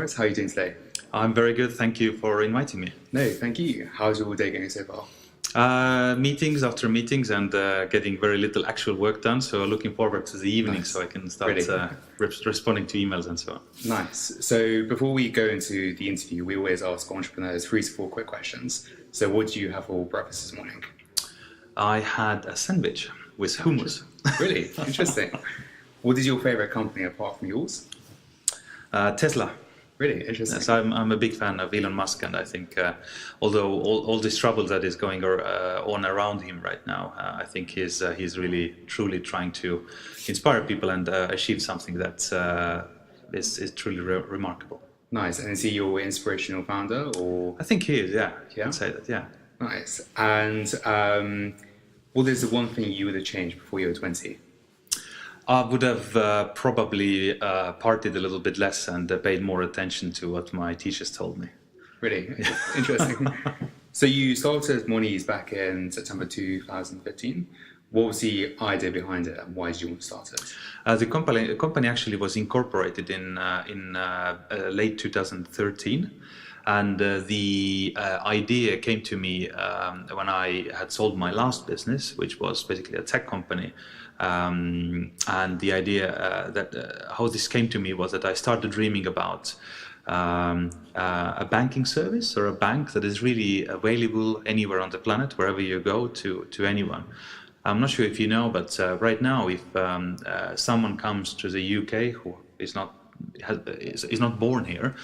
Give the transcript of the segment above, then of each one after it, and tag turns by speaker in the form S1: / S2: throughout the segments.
S1: Norris, how are you doing today?
S2: I'm very good. Thank you for inviting me.
S1: No, thank you. How's your day going so far?
S2: Meetings after meetings and getting very little actual work done. So looking forward to the evening so I can start responding to emails and so on.
S1: Nice. So before we go into the interview, we always ask entrepreneurs 3 to 4 quick questions. So what did you have for breakfast this morning?
S2: I had a sandwich with hummus.
S1: Really? Interesting. What is your favorite company apart from yours?
S2: Tesla.
S1: Really interesting.
S2: So I'm a big fan of Elon Musk, and I think although all this trouble that is going on around him right now, I think he's really truly trying to inspire people and achieve something that is truly remarkable.
S1: Nice. And is he your inspirational founder, or?
S2: I think he is. Yeah, I can say that. Yeah.
S1: Nice. And what is the one thing you would have changed before you were 20?
S2: I would have probably partied a little bit less and paid more attention to what my teachers told me.
S1: Really? Interesting. So you started Monese back in September 2015. What was the idea behind it and why did you want to start it?
S2: The company actually was incorporated in late 2013. And the idea came to me when I had sold my last business, which was basically a tech company. And the idea how this came to me was that I started dreaming about a banking service or a bank that is really available anywhere on the planet, wherever you go, to anyone. I'm not sure if you know, but right now, if someone comes to the UK who is not born here,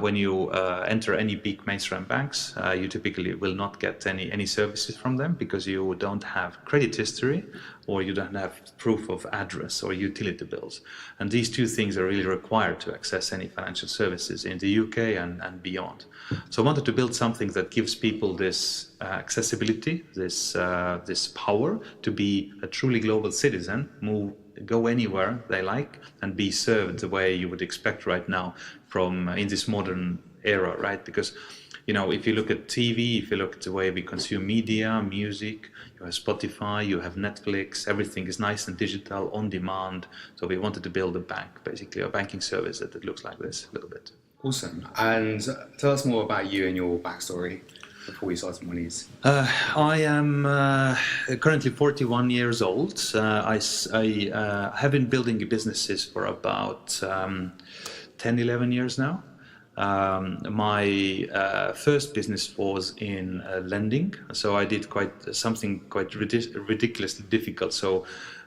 S2: when you enter any big mainstream banks, you typically will not get any services from them because you don't have credit history or you don't have proof of address or utility bills. And these two things are really required to access any financial services in the UK and beyond. So I wanted to build something that gives people this accessibility, this power to be a truly global citizen, go anywhere they like and be served the way you would expect right now from in this modern era, right? Because, you know, if you look at TV, if you look at the way we consume media, music, you have Spotify, you have Netflix, everything is nice and digital, on demand. So we wanted to build a bank, basically a banking service that looks like this a little bit.
S1: Awesome. And tell us more about you and your backstory before we started Monese.
S2: I am currently 41 years old. I have been building businesses for about 10, 11 years now. My first business was in lending, so I did something quite ridiculously difficult. So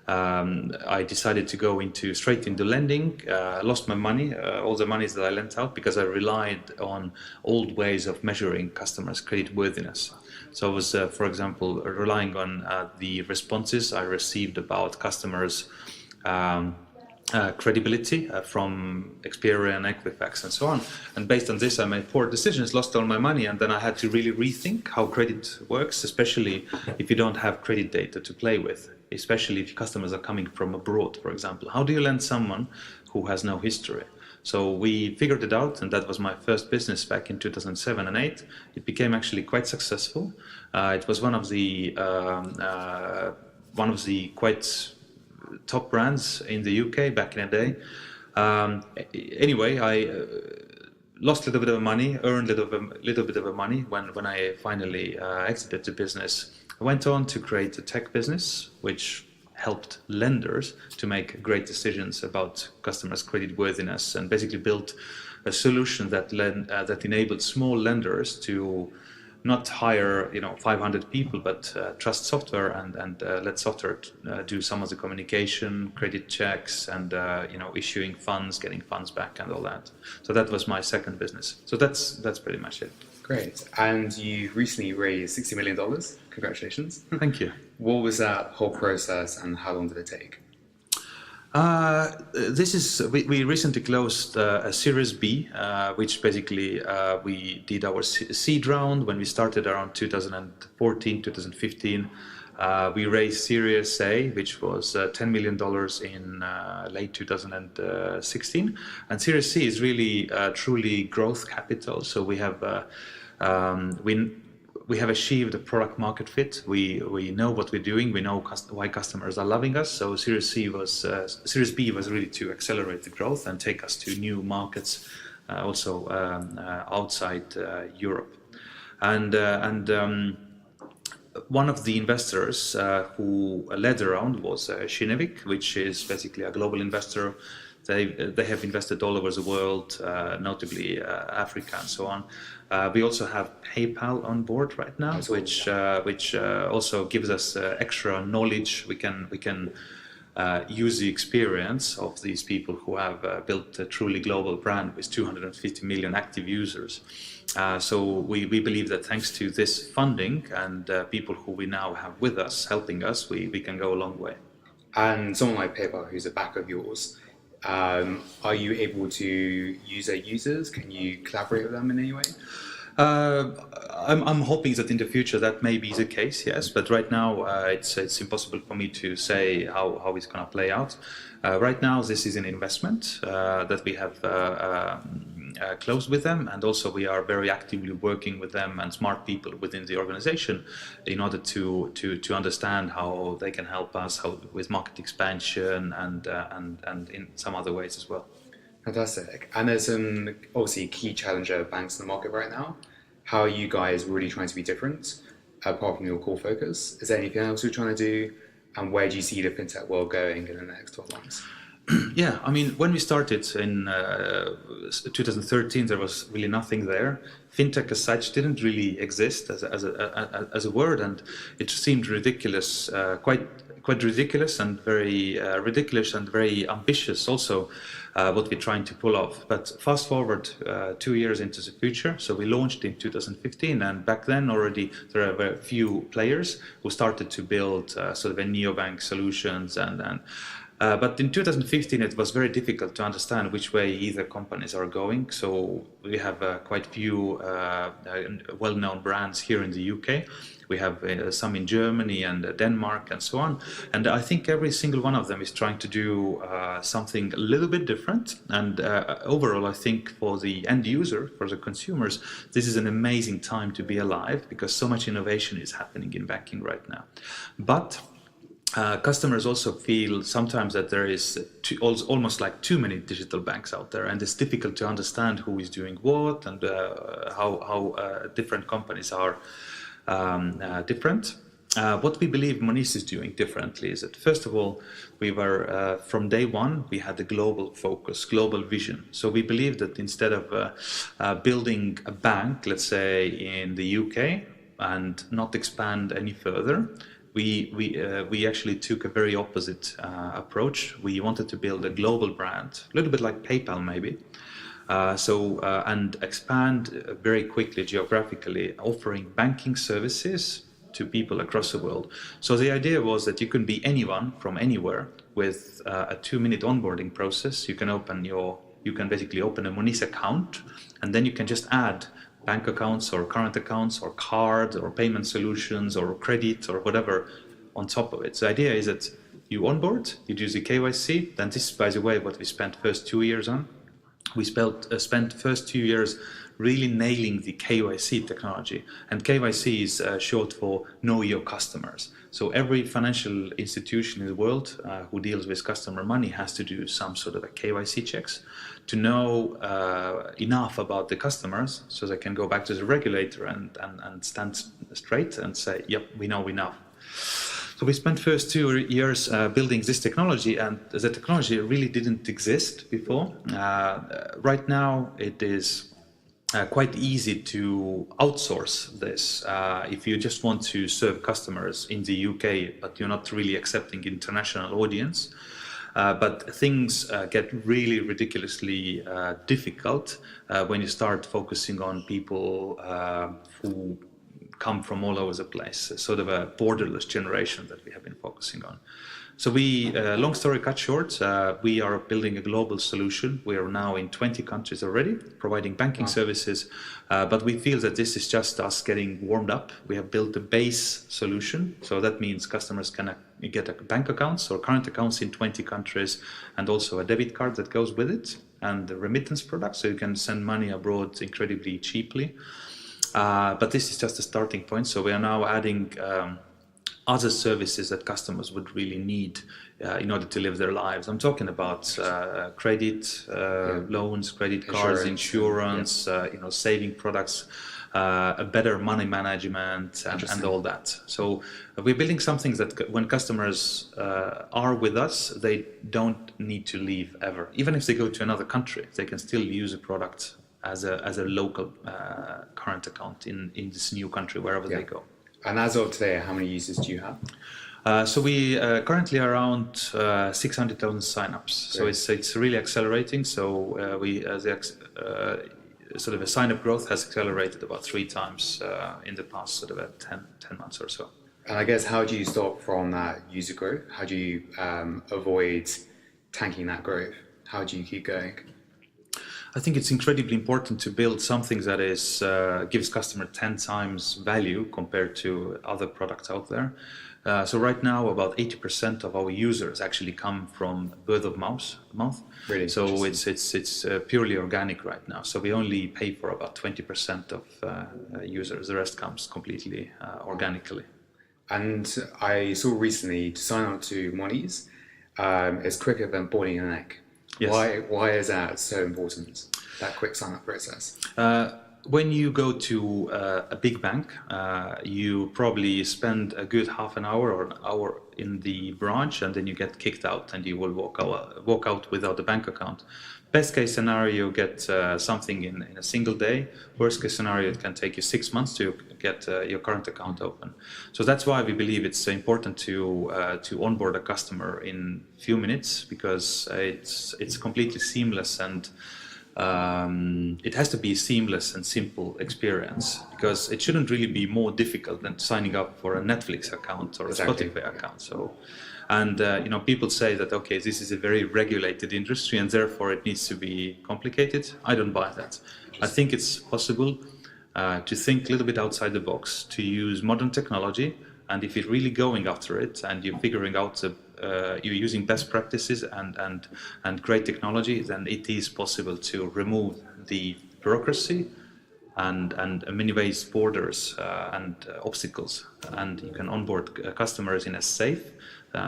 S2: I decided to go straight into lending, lost my money, all the monies that I lent out, because I relied on old ways of measuring customers' creditworthiness. So I was, for example, relying on the responses I received about customers' credibility from Experian, Equifax, and so on. And based on this, I made poor decisions, lost all my money, and then I had to really rethink how credit works, especially if you don't have credit data to play with, especially if customers are coming from abroad, for example. How do you lend someone who has no history? So we figured it out, and that was my first business back in 2007 and 8. It became actually quite successful. It was one of the quite top brands in the UK back in the day. Anyway, I lost a little bit of money, earned a little bit of money when I finally exited the business. I went on to create a tech business which helped lenders to make great decisions about customers' creditworthiness, and basically built a solution that enabled small lenders to not hire 500 people, but trust software and let software do some of the communication, credit checks, and issuing funds, getting funds back, and all that. So that was my second business. So that's pretty much it.
S1: Great. And you recently raised $60 million. Congratulations.
S2: Thank you.
S1: What was that whole process and how long did it take?
S2: We recently closed a Series B, which basically we did our seed round when we started around 2014, 2015. We raised Series A, which was $10 million in late 2016. And Series C is really truly growth capital. So we have achieved a product market fit. We know what we're doing. We know why customers are loving us. So Series B was really to accelerate the growth and take us to new markets also outside Europe. And one of the investors who led the round was Kinnevik, which is basically a global investor. They have invested all over the world, notably Africa and so on. We also have PayPal on board right now, which also gives us extra knowledge. We can use the experience of these people who have built a truly global brand with 250 million active users. So we believe that thanks to this funding and people who we now have with us, helping us, we can go a long way.
S1: And someone like PayPal, who's a back of yours, are you able to use their users? Can you collaborate with them in any way?
S2: I'm hoping that in the future that may be the case, yes. But right now it's impossible for me to say how it's going to play out. Right now this is an investment that we have closed with them, and also we are very actively working with them and smart people within the organization in order to understand how they can help us with market expansion and in some other ways as well.
S1: Fantastic. And there's some obviously key challenger banks in the market right now. How are you guys really trying to be different apart from your core focus? Is there anything else you're trying to do? And where do you see the fintech world going in the next 12 months?
S2: Yeah, I mean, when we started in 2013, there was really nothing there. Fintech as such didn't really exist as a word, and it seemed ridiculous, quite ridiculous and very ambitious also, what we're trying to pull off. But fast forward 2 years into the future, so we launched in 2015, and back then already there were a few players who started to build sort of a neobank solutions but in 2015 it was very difficult to understand which way either companies are going. So we have quite few well-known brands here in the UK. We have some in Germany and Denmark and so on. And I think every single one of them is trying to do something a little bit different. And overall, I think for the end user, for the consumers, this is an amazing time to be alive because so much innovation is happening in banking right now. But customers also feel sometimes that there is almost like too many digital banks out there, and it's difficult to understand who is doing what and how different companies are different. What we believe Monese is doing differently is that, first of all, we were from day one, we had a global focus, global vision. So we believe that instead of building a bank, let's say in the UK, and not expand any further, we actually took a very opposite approach. We wanted to build a global brand, a little bit like PayPal maybe, and expand very quickly geographically, offering banking services to people across the world. So the idea was that you can be anyone from anywhere with a 2-minute onboarding process. You can basically open a Monese account, and then you can just add bank accounts or current accounts or cards or payment solutions or credit or whatever on top of it. So the idea is that you onboard, you do the KYC, then this is, by the way, what we spent first 2 years on. We spent first 2 years really nailing the KYC technology. And KYC is short for Know Your Customers. So every financial institution in the world who deals with customer money has to do some sort of a KYC checks to know enough about the customers so they can go back to the regulator and stand straight and say, yep, we know enough. So we spent first 2 years building this technology, and the technology really didn't exist before. Right now it is quite easy to outsource this if you just want to serve customers in the UK, but you're not really accepting international audience. But things get really ridiculously difficult when you start focusing on people who come from all over the place, sort of a borderless generation that we have been focusing on. So long story cut short, we are building a global solution. We are now in 20 countries already, providing banking services, but we feel that this is just us getting warmed up. We have built a base solution, so that means customers can get bank accounts or current accounts in 20 countries, and also a debit card that goes with it, and the remittance product, so you can send money abroad incredibly cheaply. But this is just a starting point, so we are now adding other services that customers would really need in order to live their lives. I'm talking about credit, loans, credit cards, insurance, saving products, a better money management, and all that. So we're building something that when customers are with us, they don't need to leave ever. Even if they go to another country, they can still use a product as a local current account in this new country, wherever they go.
S1: And as of today, how many users do you have?
S2: So we currently around 600,000 signups. So it's really accelerating. So sort of a sign-up growth has accelerated about 3 times in the past sort of 10 months or so.
S1: And I guess, how do you stop from that user growth? How do you avoid tanking that growth? How do you keep going?
S2: I think it's incredibly important to build something that is gives customer 10 times value compared to other products out there. So right now, about 80% of our users actually come from word of mouth.
S1: Really?
S2: So it's purely organic right now. So we only pay for about 20% of users. The rest comes completely organically.
S1: And I saw recently, to sign up to Monese is quicker than boiling an egg.
S2: Yes.
S1: Why is that so important, that quick sign-up process?
S2: When you go to a big bank, you probably spend a good half an hour or an hour in the branch, and then you get kicked out and you will walk out without a bank account. Best case scenario, you get something in a single day. Worst case scenario, it can take you 6 months to get your current account open. So that's why we believe it's important to onboard a customer in few minutes, because it's completely seamless, and it has to be a seamless and simple experience, because it shouldn't really be more difficult than signing up for a Netflix account or a Spotify account. So. And people say that, okay, this is a very regulated industry and therefore it needs to be complicated. I don't buy that. I think it's possible to think a little bit outside the box, to use modern technology, and if you're really going after it and you're figuring out you're using best practices and great technology, then it is possible to remove the bureaucracy and minimize borders and obstacles, and you can onboard customers in a safe,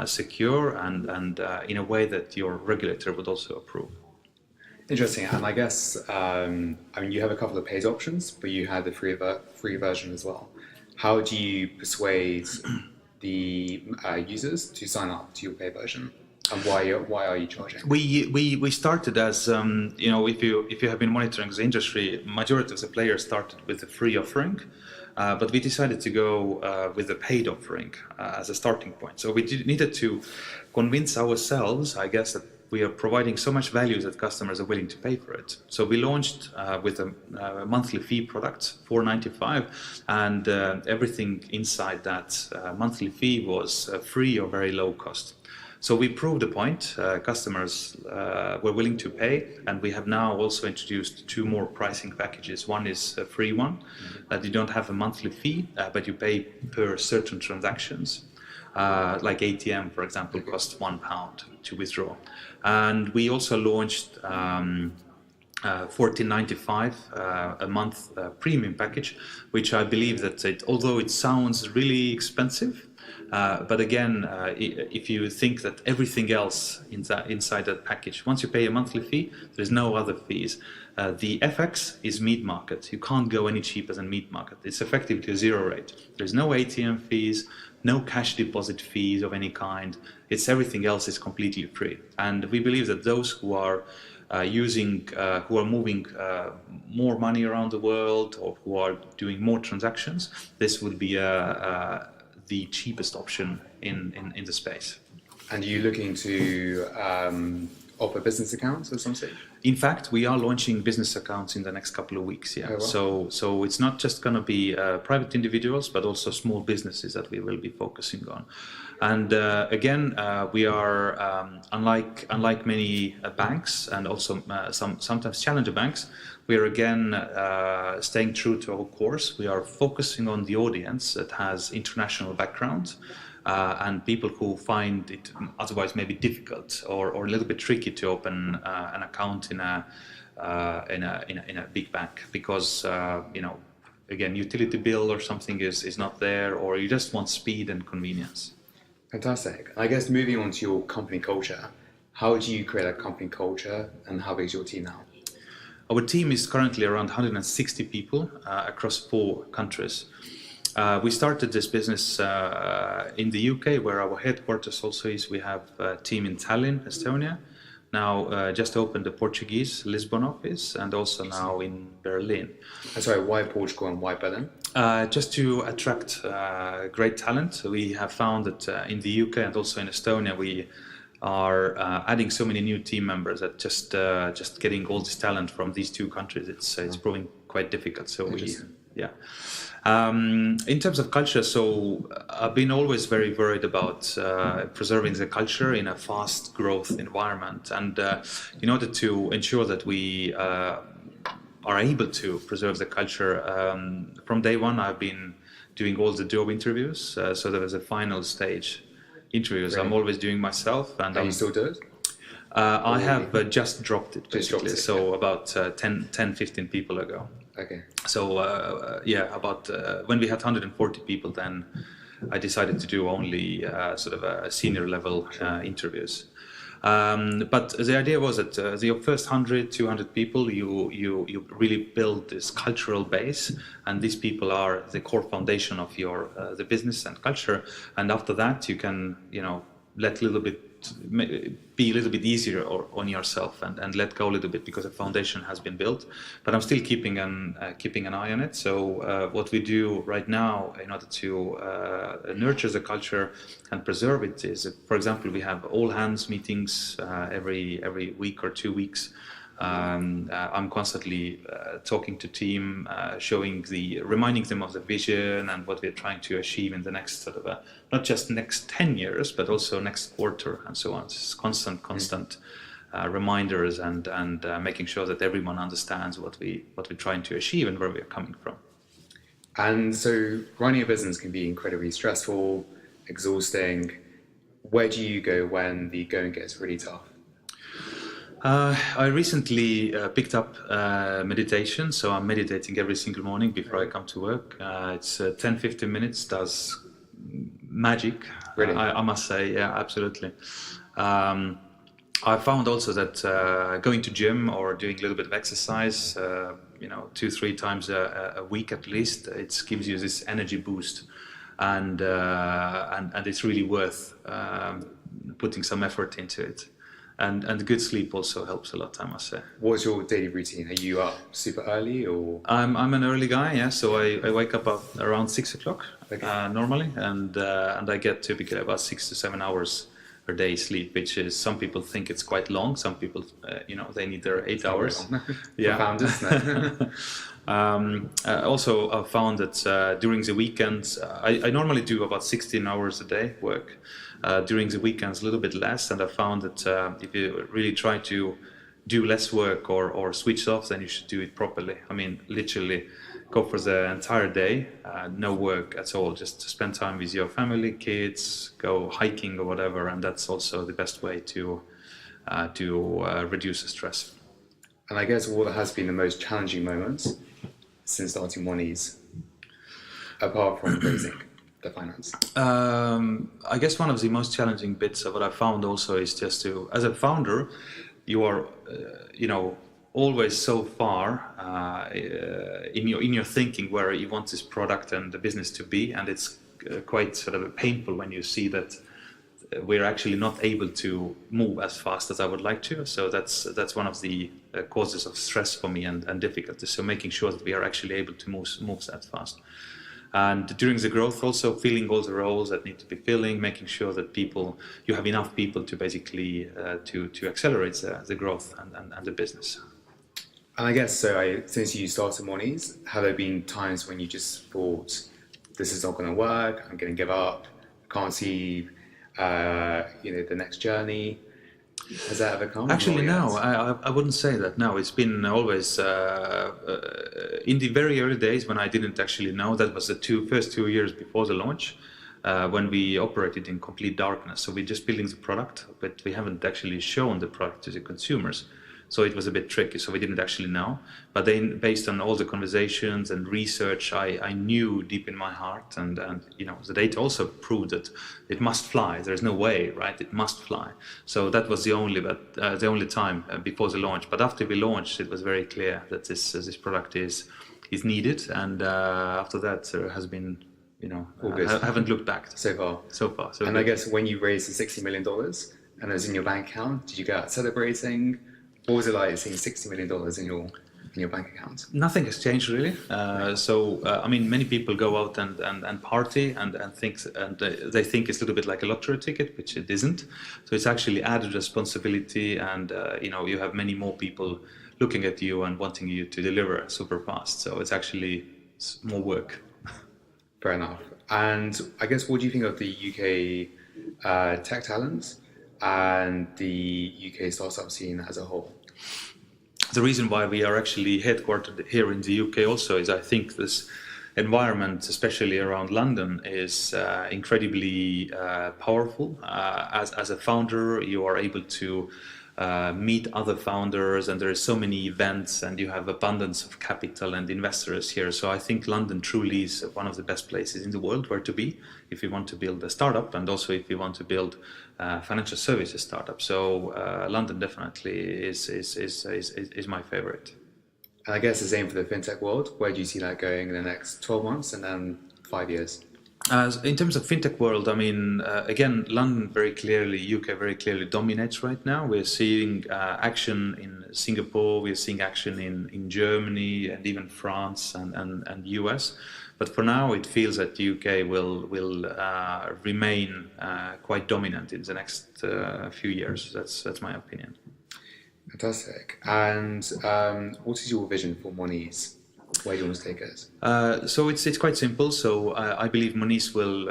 S2: secure, and in a way that your regulator would also approve.
S1: Interesting. And I guess, you have a couple of paid options, but you had the free version as well. How do you persuade the users to sign up to your paid version? And why are you charging?
S2: We started as if you have been monitoring the industry, majority of the players started with a free offering, but we decided to go with a paid offering as a starting point. So we needed to convince ourselves, I guess, that we are providing so much value that customers are willing to pay for it. So we launched with a monthly fee product, $4.95, and everything inside that monthly fee was free or very low cost. So we proved the point. Customers were willing to pay, and we have now also introduced 2 more pricing packages. One is a free one, that you don't have a monthly fee, but you pay per certain transactions. Like ATM, for example, costs £1 to withdraw. And we also launched $14.95 a month premium package, which I believe that although it sounds really expensive, but again, if you think that everything else inside that package, once you pay a monthly fee, there's no other fees. The FX is meat market. You can't go any cheaper than meat market. It's effectively a zero rate. There's no ATM fees, no cash deposit fees of any kind. Everything else is completely free. And we believe that those who are who are moving more money around the world, or who are doing more transactions, this would be the cheapest option in the space.
S1: And are you looking to offer business accounts at some stage?
S2: In fact, we are launching business accounts in the next couple of weeks. Yeah. Oh, wow. So it's not just going to be private individuals, but also small businesses that we will be focusing on. And again, we are unlike many banks, and also sometimes challenger banks. We are again staying true to our course. We are focusing on the audience that has international background. And people who find it otherwise maybe difficult or a little bit tricky to open an account in a big bank, because again, utility bill or something is not there, or you just want speed and convenience.
S1: Fantastic. I guess moving on to your company culture, how do you create a company culture and how big is your team now?
S2: Our team is currently around 160 people across 4 countries. We started this business in the UK, where our headquarters also is. We have a team in Tallinn, Estonia. Now just opened the Portuguese Lisbon office, and also now in Berlin.
S1: Sorry, why Portugal and why Berlin?
S2: Just to attract great talent. We have found that in the UK and also in Estonia, we are adding so many new team members that just getting all this talent from these 2 countries, it's proving quite difficult. So in terms of culture, so I've been always very worried about preserving the culture in a fast growth environment, and in order to ensure that we are able to preserve the culture, from day one I've been doing all the job interviews, so there was a final stage interviews.
S1: Really?
S2: I'm always doing myself, and
S1: you still do it?
S2: I have just dropped it, basically.
S1: Just dropped it,
S2: so about 10-15 people ago.
S1: Okay.
S2: So about when we had 140 people, then I decided to do only sort of a senior level interviews. But the idea was that the first 100-200 people, you really build this cultural base, and these people are the core foundation of your the business and culture. And after that, you can let a little bit, be a little bit easier on yourself and let go a little bit, because a foundation has been built. But I'm still keeping an eye on it. So what we do right now in order to nurture the culture and preserve it is, for example, we have all hands meetings every week or 2 weeks. I'm constantly talking to team, reminding them of the vision and what we're trying to achieve in the next sort of not just next 10 years, but also next quarter and so on. It's constant reminders and making sure that everyone understands what we're trying to achieve and where we're coming from.
S1: And so running a business can be incredibly stressful, exhausting. Where do you go when the going gets really tough?
S2: I recently picked up meditation, so I'm meditating every single morning before I come to work. It's 10-15 minutes, does magic.
S1: Really?
S2: I must say, yeah, absolutely. I found also that going to gym or doing a little bit of exercise, 2-3 times a week at least, it gives you this energy boost, and it's really worth putting some effort into it. And good sleep also helps a lot, I must say.
S1: What's your daily routine? Are you up super early or?
S2: I'm an early guy, yeah. So I wake up around 6 o'clock normally, and I get typically about 6 to 7 hours per day sleep, which is, some people think it's quite long. Some people, they need their 8 hours.
S1: Yeah. Founders, no?
S2: Also, I've found that during the weekends, I normally do about 16 hours a day work. During the weekends, a little bit less, and I found that if you really try to do less work or switch off, then you should do it properly. I mean, literally go for the entire day, no work at all, just to spend time with your family, kids, go hiking or whatever, and that's also the best way to reduce the stress.
S1: And I guess what has been the most challenging moments since starting Monese, apart from raising the finance?
S2: I guess one of the most challenging bits of what I found also is just to, as a founder, you are, always so far in your thinking where you want this product and the business to be, and it's quite sort of painful when you see that we're actually not able to move as fast as I would like to. So that's one of the causes of stress for me and difficulty. So making sure that we are actually able to move that fast. And during the growth, also filling all the roles that need to be filling, making sure that you have enough people to basically to accelerate the growth and the business.
S1: And I guess so. Since you started Monese, have there been times when you just thought, "This is not going to work. I'm going to give up. Can't see, the next journey"? Has that ever come?
S2: Actually, no, I wouldn't say that. No, it's been always in the very early days when I didn't actually know. That was the first 2 years before the launch, when we operated in complete darkness. So we're just building the product, but we haven't actually shown the product to the consumers. So it was a bit tricky, so we didn't actually know. But then based on all the conversations and research, I knew deep in my heart, and the data also proved that it must fly. There's no way, right? It must fly. So that was the only time before the launch. But after we launched, it was very clear that this product is needed, and after that there has been, I haven't looked back
S1: so far.
S2: So
S1: And
S2: good.
S1: I guess when you raised the $60 million and it was in your bank account, did you go out celebrating? What was it like seeing $60 million in your bank account?
S2: Nothing has changed really. Many people go out and party and they think it's a little bit like a lottery ticket, which it isn't. So it's actually added responsibility, and you have many more people looking at you and wanting you to deliver super fast. So it's actually more work.
S1: Fair enough. And I guess, what do you think of the UK tech talent and the UK startup scene as a whole?
S2: The reason why we are actually headquartered here in the UK also is I think this environment, especially around London, is incredibly powerful. As a founder, you are able to meet other founders, and there are so many events, and you have abundance of capital and investors here. So I think London truly is one of the best places in the world where to be if you want to build a startup, and also if you want to build financial services startup. So London definitely is my favorite.
S1: And I guess the same for the fintech world. Where do you see that going in the next 12 months and then 5 years?
S2: In terms of fintech world, again, London very clearly, UK very clearly dominates right now. We're seeing action in Singapore, we're seeing action in Germany and even France and US. But for now, it feels that the UK will remain quite dominant in the next few years. That's my opinion.
S1: Fantastic. And what is your vision for Monese? Where do you want to take it?
S2: So it's quite simple. So I believe Monese will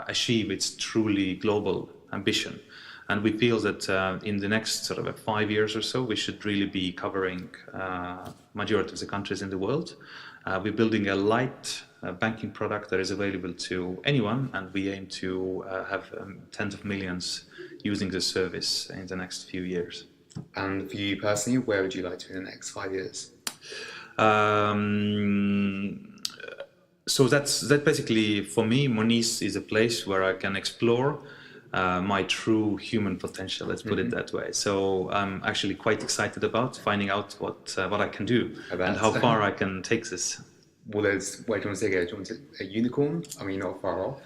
S2: achieve its truly global ambition, and we feel that in the next sort of 5 years or so, we should really be covering majority of the countries in the world. We're building a light banking product that is available to anyone, and we aim to have tens of millions using the service in the next few years.
S1: And for you personally, where would you like to be in the next 5 years?
S2: So that basically, for me, Monese is a place where I can explore my true human potential. Let's put it that way. So I'm actually quite excited about finding out what I can do and how far I can take this.
S1: Well, where do you want to take it? Do you want a unicorn? I mean, not far off.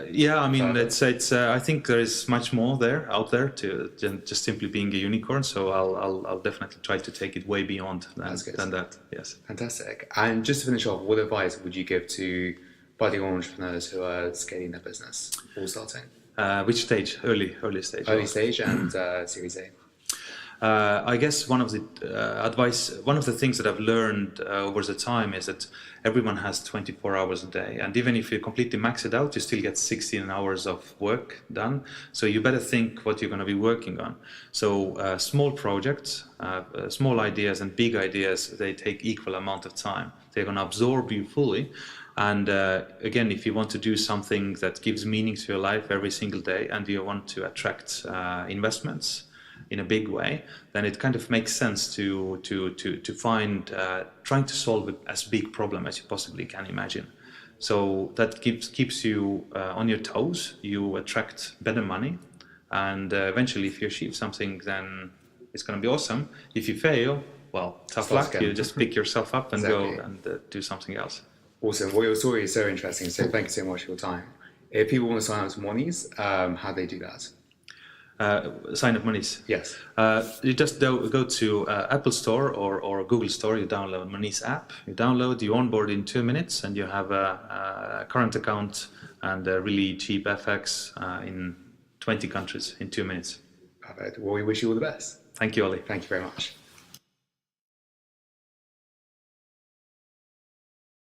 S2: It's. I think there is much more out there to just simply being a unicorn. So I'll definitely try to take it way beyond than that. Yes.
S1: Fantastic. And just to finish off, what advice would you give to budding entrepreneurs who are scaling their business or starting?
S2: Which stage? Early stage.
S1: Early stage and Series A.
S2: I guess one of the things that I've learned over the time is that everyone has 24 hours a day, and even if you completely max it out, you still get 16 hours of work done. So you better think what you're going to be working on. So small projects, small ideas and big ideas, they take equal amount of time. They're going to absorb you fully. And again, if you want to do something that gives meaning to your life every single day, and you want to attract investments in a big way, then it kind of makes sense to find trying to solve as big problem as you possibly can imagine. So that keeps you on your toes. You attract better money, and eventually, if you achieve something, then it's going to be awesome. If you fail, well, tough luck. You just pick yourself up and go and do something else.
S1: Awesome. Well, your story is so interesting. So thank you so much for your time. If people want to sign up to Monese, how do they do that?
S2: Sign up Monese.
S1: Yes.
S2: You just go to Apple Store or Google Store. You download Monese app. You download. You onboard in 2 minutes, and you have a current account and a really cheap FX in 20 countries in 2 minutes.
S1: Perfect. Well, we wish you all the best.
S2: Thank you, Ollie.
S1: Thank you very much.